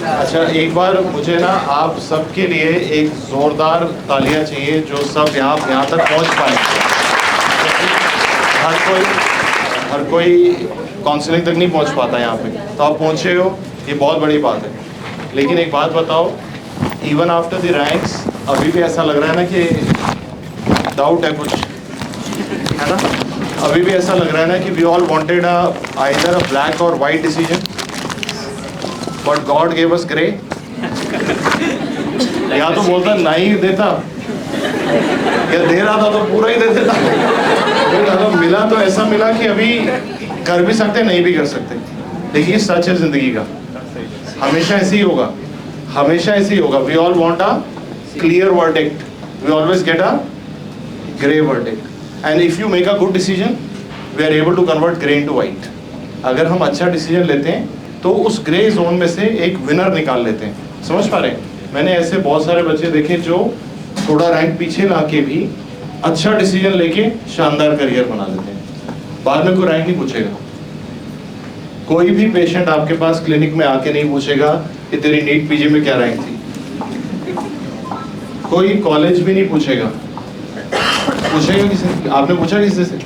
अच्छा, एक बार मुझे ना आप सबके लिए एक जोरदार तालियां चाहिए जो सब यहाँ तक पहुँच पाए। हर कोई काउंसलिंग तक नहीं पहुँच पाता यहाँ पे, तो आप पहुँचे हो, ये बहुत बड़ी बात है। लेकिन एक बात बताओ, इवन आफ्टर द रैंक्स अभी भी ऐसा लग रहा है ना कि डाउट है कुछ, है ना? अभी भी ऐसा लग रहा है ना कि we all wanted either a black or white decision, but God gave us grey. या तो बोलता नहीं देता, या दे रहा था तो पूरा ही दे देता। तो मिला तो ऐसा मिला कि अभी कर भी सकते नहीं भी कर सकते। देखिए सच है जिंदगी का, हमेशा ऐसे ही होगा, हमेशा ऐसे ही होगा। We all want a clear verdict, we always get a grey verdict. And if you make a good decision we are able to convert grey into white. अगर हम अच्छा डिसीजन लेते हैं तो उस ग्रे जोन में से एक विनर निकाल लेते हैं। समझ पा रहे हैं? मैंने ऐसे बहुत सारे बच्चे देखे जो थोड़ा रैंक पीछे ला के भी अच्छा डिसीजन लेके शानदार करियर बना लेते हैं। बाद में कोई रैंक नहीं पूछेगा, कोई भी पेशेंट आपके पास क्लिनिक में आके नहीं पूछेगा कि तेरी नीट पीजी में क्या रैंक थी, कोई कॉलेज भी नहीं पूछेगा। पूछेगा किसी? आपने पूछा किसी से?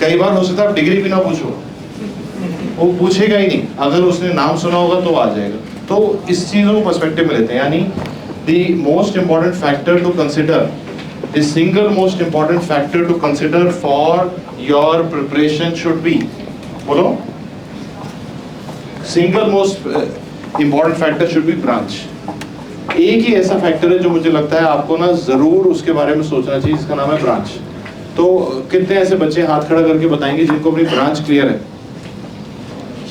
कई बार हो सकता है आप डिग्री भी ना पूछो, वो पूछेगा ही नहीं। अगर उसने नाम सुना होगा तो आ जाएगा। तो इस चीज़ों को पर्सपेक्टिव में लेते हैं, यानी the most important factor to consider, the single most important factor to consider for your preparation should be, बोलो, single most important factor should be branch. एक ही ऐसा फैक्टर है जो मुझे लगता है आपको ना जरूर उसके बारे में सोचना चाहिए, जिसका नाम है ब्रांच। तो कितने ऐसे बच्चे हाथ खड़ा करके बताएंगे जिनको अपनी ब्रांच क्लियर है?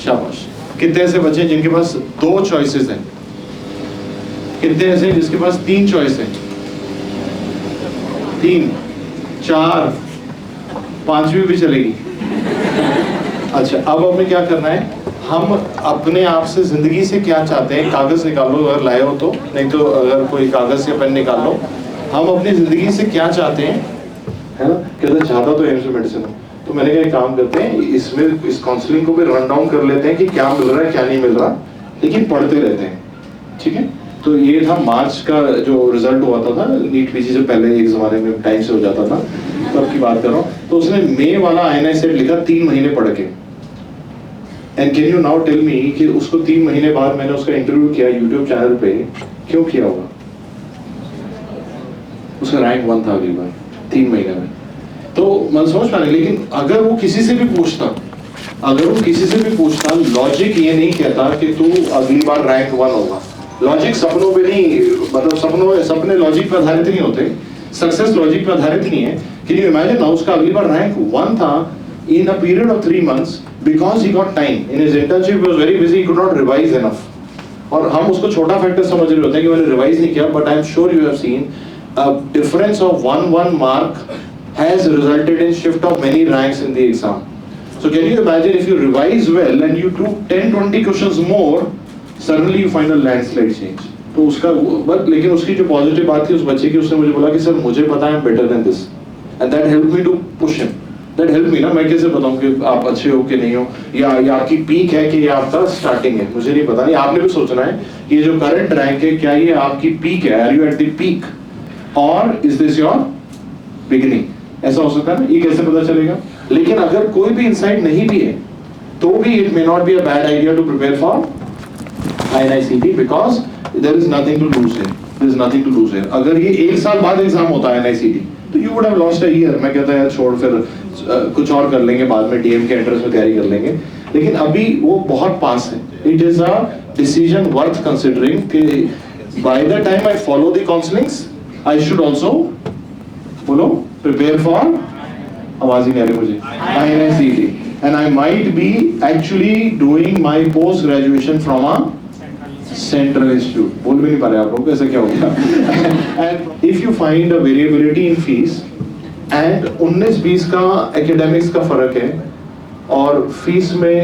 शाबाश। कितने ऐसे बच्चे जिनके पास 2 चॉइसेस हैं? कितने ऐसे जिसके पास 3 चॉइस है? 3, 4, 5वीं भी चलेगी। अच्छा, अब हमें क्या करना है? हम अपने आप से जिंदगी से क्या चाहते हैं, कागज निकालो अगर लाए हो तो, नहीं तो अगर कोई कागज या पेन निकाल लो। हम अपनी जिंदगी से क्या चाहते हैं, है ना? कहते चाहता तो एम्स में मेडिसिन हो। तो मैंने कहा एक काम करते हैं, इसमें इस काउंसलिंग को भी रन डाउन कर लेते हैं कि क्या मिल रहा है क्या नहीं मिल रहा, लेकिन पढ़ते रहते हैं, ठीक है? तो ये था मार्च का जो रिजल्ट हुआ था नीट पीजी से पहले, एक जमाने में टाइम से हो जाता था, तब की बात कर रहा हूँ। तो उसने मई वाला INICET लिखा 3 महीने पढ़ के। And can you now tell me कि उसको 3 महीने बाद मैंने उसका इंटरव्यू किया यूट्यूब चैनल पे, क्यों किया होगा? उसका रैंक 1 था अगली बार 3 महीने में। तो मैं समझ पा रही, लेकिन अगर वो किसी से भी पूछता, लॉजिक ये नहीं कहता कि तू अगली बार रैंक 1 होगा। लॉजिक सपनों पे नहीं, मतलब सपने लॉजिक पर आधारित नहीं होते, सक्सेस लॉजिक पर आधारित नहीं है। कैन यू इमेजिन ना, उसका अगली बार रैंक 1 था in a period of 3 months because he got time in his internship, he was very busy, he could not revise enough। और हम उसको छोटा फैक्टर समझ रहे होते हैं कि मैंने रिवाइज नहीं किया, but I am sure you have seen a difference of 1 mark has resulted in shift of many ranks in the exam. So can you imagine if you revise well and you do 10-20 questions more, suddenly you find a landslide change। तो उसका but, लेकिन उसकी जो positive बात थी उस बच्चे की, उसने मुझे बोला कि सर मुझे पता है better than this, and that helped me to push him। That helped me ना, मैं कैसे बताऊं कि आप अच्छे हो कि नहीं हो, या आपकी पीक है कि ये आपका स्टार्टिंग है, मुझे नहीं पता। नहीं, आपने भी सोचना है ये जो करंट रैंक है क्या ये आपकी पीक है, are you at the peak और इज दिस योर बिगिनिंग? ऐसा हो सकता है ना, ये कैसे पता चलेगा? लेकिन अगर कोई भी इंसाइट नहीं भी है तो भी it may not be a bad idea to prepare for INICET because there is nothing to lose here, there is nothing to lose here. अगर ये 1 साल बाद एग्जाम होता है INICET तो you would have lost a year. मैं कहता है छोड़, फिर कुछ और कर लेंगे, बाद में DM के एंट्रेंस में तैयारी कर लेंगे, लेकिन अभी वो बहुत पास है। It is a decision worth considering कि by the time I follow the counsellings I should also बोलो प्रिपेयर फॉर, आवाज ही नहीं आ रही मुझे, INICET, and I might be actually doing my post graduation from a central institute। बोल भी नहीं पा रहे आप लोग, ऐसा क्या हो गया? And if you find a variability in fees and 19-20 का एकेडमिक्स का फर्क है और फीस में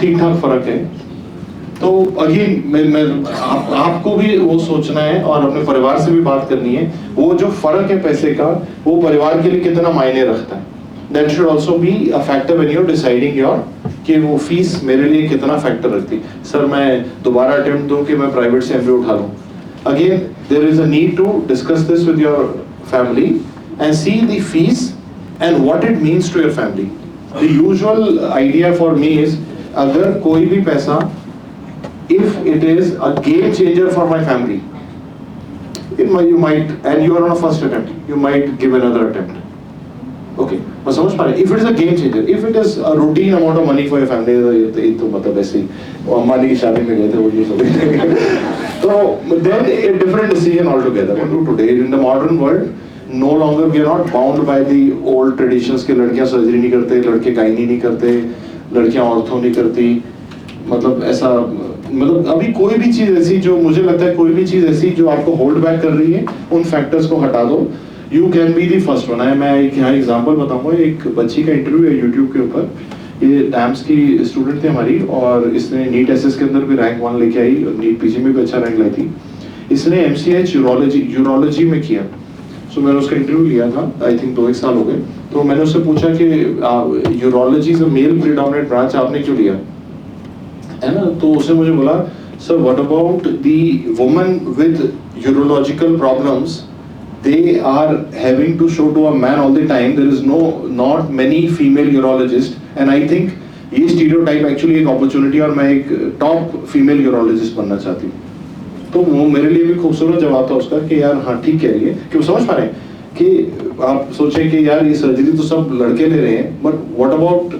ठीक ठाक फर्क है, तो अगेन आपको भी वो सोचना है और अपने परिवार से भी बात करनी है, वो जो फर्क है पैसे का वो परिवार के लिए कितना मायने रखता है। That should also be a factor when you're deciding your कि वो फीस मेरे लिए कितना फैक्टर रखती। सर मैं दोबारा अटेम्प्ट दूं कि मैं प्राइवेट से MBA उठा लूं। Again there is a need to discuss this with your family and see the fees and what it means to your family. The usual idea for me is, अगर कोई भी पैसा, if it is a game changer for my family, you might, and you are on a first attempt, you might give another attempt. Okay, but समझ पा रहे? If it is a game changer, if it is a routine amount of money for your family, तो मतलब ऐसे अम्बानी की शादी में गए थे वो ये सब तो then a different decision altogether. Today in the modern world, no longer we are not bound by the old traditions कि लड़कियां सर्जरी नहीं करते, लड़के गायनी नहीं करते, लड़कियां ऑर्थो नहीं करती, मतलब ऐसा, मतलब अभी कोई भी चीज ऐसी जो मुझे लगता है, कोई भी चीज ऐसी जो आपको होल्ड बैक कर रही है, उन फैक्टर्स को हटा दो, you can be the first one. मैं एक यहाँ एग्जांपल बताऊंगा, एक बच्ची का इंटरव्यू है यूट्यूब के ऊपर, ये डैम्स की स्टूडेंट थी हमारी और इसने नीट एसएस के अंदर भी रैंक 1 लेके आई, नीट पीजी में भी अच्छा रैंक लाई थी। इसने MCH यूरोलॉजी में किया। सो मैंने उसका इंटरव्यू लिया था, आई थिंक 2-1 साल हो गए। तो मैंने उससे पूछा कि urology is a male predominant branch, आपने क्यों लिया है ना? तो उसने मुझे बोला, sir what about the woman with urological problems, they are having to show to a man all the time, there is not many female urologists and I think ये stereotype actually एक opportunity और मैं एक top female urologist बनना चाहती हूँ। तो वो मेरे लिए भी खूबसूरत जवाब था उसका कि यार हाँ ठीक कह रही है, कि वो समझ पा रहे हैं कि आप सोचें कि यार ये सर्जरी तो सब लड़के ले रहे हैं, बट व्हाट अबाउट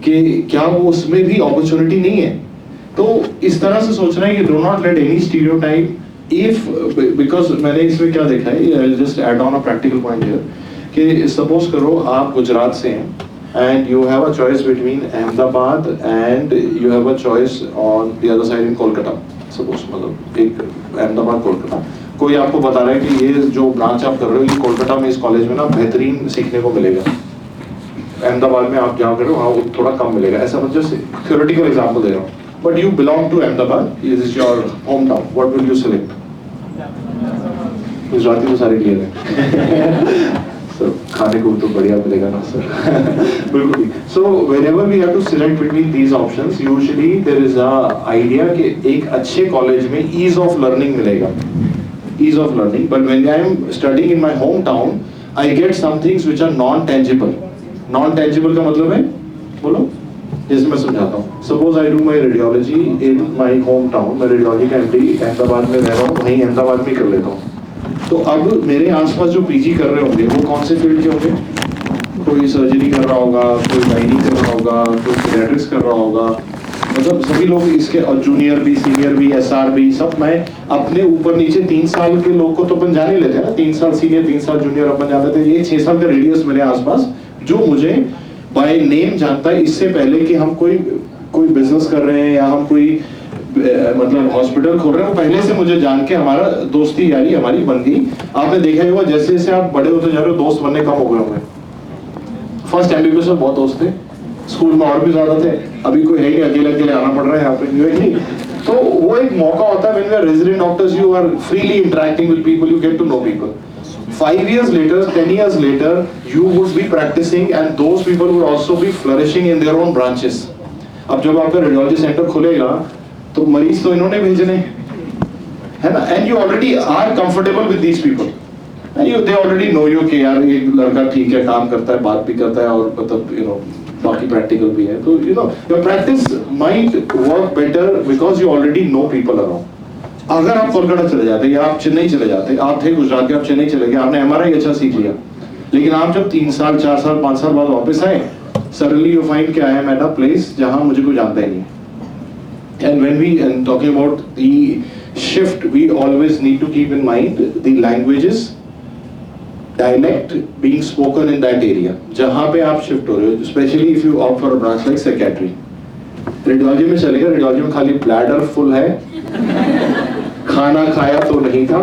कि क्या वो उसमें भी अपॉर्चुनिटी नहीं है? तो इस तरह से सोचना है कि do not let any stereotype, if because मैंने इसमें क्या देखा है, I just add on a practical point here, कि सपोज करो आप गुजरात से हैं and you have a choice between Ahmedabad and you have a choice on the other side in Kolkata. Suppose मतलब एक अहमदाबाद कोलकाता, कोई आपको बता रहा है कि ये जो ब्रांच आप कर रहे हो ये कोलकाता में इस कॉलेज में ना बेहतरीन सीखने को मिलेगा, अहमदाबाद में आप जहाँ कर रहे हो वहाँ थोड़ा कम मिलेगा, ऐसा मतलब जस्ट थ्योरेटिकल एग्जांपल दे रहा हूँ। But you belong to Ahmedabad, this is your home town, what will you select? Gujarati तो सारे क्लियर है सर, खाने को तो बढ़िया मिलेगा ना सर बिल्कुल। So whenever we have to select between these options, usually there is a idea कि एक अच्छे कॉलेज में ईज ऑफ लर्निंग मिलेगा, ease of learning, but when I am studying in my home town I get some things which are non tangible. Non tangible का मतलब है, बोलो जैसे मैं समझाता हूँ। Suppose I do my radiology in my home town, मैं radiology का MD अहमदाबाद में रह रहा हूँ, वहीं अहमदाबाद में कर लेता हूँ। तो अब मेरे आसपास जो PG कर रहे होंगे वो कौन से फील्ड के होंगे? कोई सर्जरी कर रहा होगा, कोई गायनी कर रहा होगा, कोई पीडियाट्रिक्स कर रहा होगा, मतलब सभी लोग इसके, और जूनियर भी, सीनियर भी, SR भी, सब। मैं अपने ऊपर नीचे 3 साल के लोग को तो अपन जान ही लेते हैं ना, 3 साल सीनियर 3 साल जूनियर अपन जानते थे। ये 6 साल का रेडियस मेरे आसपास जो मुझे बाय नेम जानता है, इससे पहले कि हम कोई बिजनेस कर रहे हैं या हम कोई मतलब हॉस्पिटल खोल रहे हैं, पहले से मुझे जान के हमारा दोस्ती यारी हमारी बन गई। आपने देखा ही होगा जैसे जैसे आप बड़े होते जा रहे हो दोस्त बनने कम हो गए होंगे। फर्स्ट MBBS में बहुत दोस्त थे, स्कूल में और भी ज्यादा थे, अभी कोई है नहीं, अकेले अकेले आना पड़ रहा है यहाँ पे नहीं। तो वो एक मौका होता है, when you are resident doctors you are freely interacting with people, you get to know people. 5 years later, 10 years later, you would be practicing and those people would also be flourishing in their own branches. अब जब आपका radiology centre खुलेगा तो मरीज तो इन्होंने भेजने है ना, and you already are comfortable with these people, and they already know you कि यार ये लड़का ठीक है, काम करता है, बात भी करता है और मतलब बाकी प्रैक्टिकल भी है, तो your practice might work better because you already know people around. अगर आप कोलकाता चले जाते या आप चेन्नई चले जाते, आप थे गुजरात के, आप चेन्नई चले गए, आपने MRI अच्छा सीख लिया, लेकिन आप जब 3 साल 4 साल 5 साल बाद वापस आए, suddenly you find कि I am at a place जहाँ मुझे कोई जानता ही नहीं। And when we talking about the shift, we always need to keep in mind the languages, dialect being spoken in that area जहाँ पे आप शिफ्ट हो रहे हो, especially if you opt for a branch like psychiatry. Radiology में चलेगा, radiology में खाली ब्लैडर फुल है, खाना खाया तो नहीं था,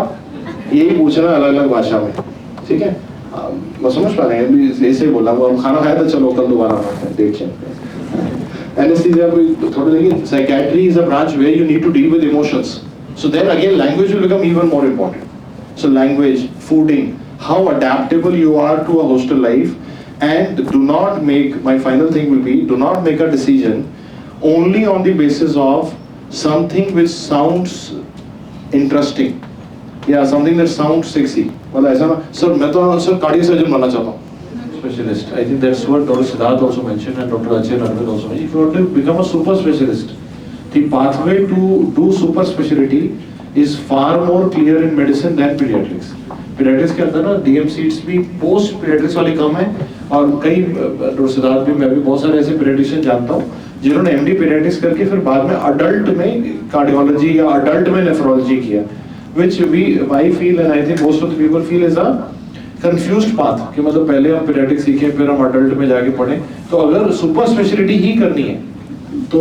यही पूछना अलग अलग भाषा में, ठीक है? मैं समझ पा रहे हैं, ऐसे बोला खाना खाया था, चलो कल दोबारा आना है, डेट चेंज। Anesthesia थोड़ा लेकिन psychiatry is a branch where you need to deal with emotions. So then again language will become even more important. So language, fooding, how adaptable you are to a hostel life, And do not make, my final thing will be, do not make a decision only on the basis of something which sounds interesting, yeah, something that sounds sexy. मतलब ऐसा ना, sir मैं तो sir cardiac surgeon बनना चाहता हूँ. Specialist. I think that's what Dr. Siddharth also mentioned and Dr. Ajay Narwal also mentioned. If you want to become a super specialist, the pathway to do super specialty is far more clear in medicine than pediatrics. Pediatrics के अंदर ना DM seats भी post pediatrics वाले कम हैं, और कई Dr. Siddharth भी, मैं भी बहुत सारे ऐसे pediatrician जानता हूँ जिन्होंने MD pediatrics करके फिर बाद में adult में cardiology या adult में nephrology किया, which I feel and I think most of the people feel is a confused path, कि मतलब पहले हम pediatrics सीखें फिर हम adult में जाके पढ़ें. तो अगर super specialty ही करनी है तो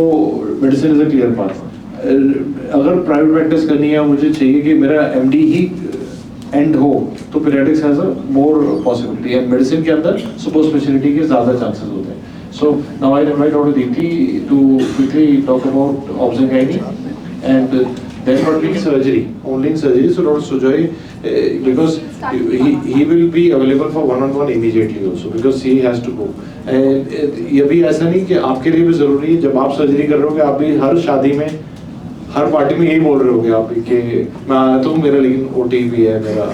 medicine is a clear path. अगर private practice करनी है, मुझे चाहिए कि मेरा MD ही end हो, तो pediatrics has a more possibility, and medicine के अंदर super specialty के ज़्यादा chances होते हैं. So now I invite Dr. Deepthi to quickly talk about obs and gynae, and then what being surgery, only in surgery. So Dr. Sujoy, because he will be available for one-on-one immediately also, because he has to go. And ये भी ऐसा नहीं कि आपके लिए भी ज़रूरी है, जब आप सर्जरी कर रहे होगे आप भी हर शादी में, हर पार्टी में यही बोल रहे होगे आप कि मैं आया तो मेरा लेकिन OT भी है मेरा.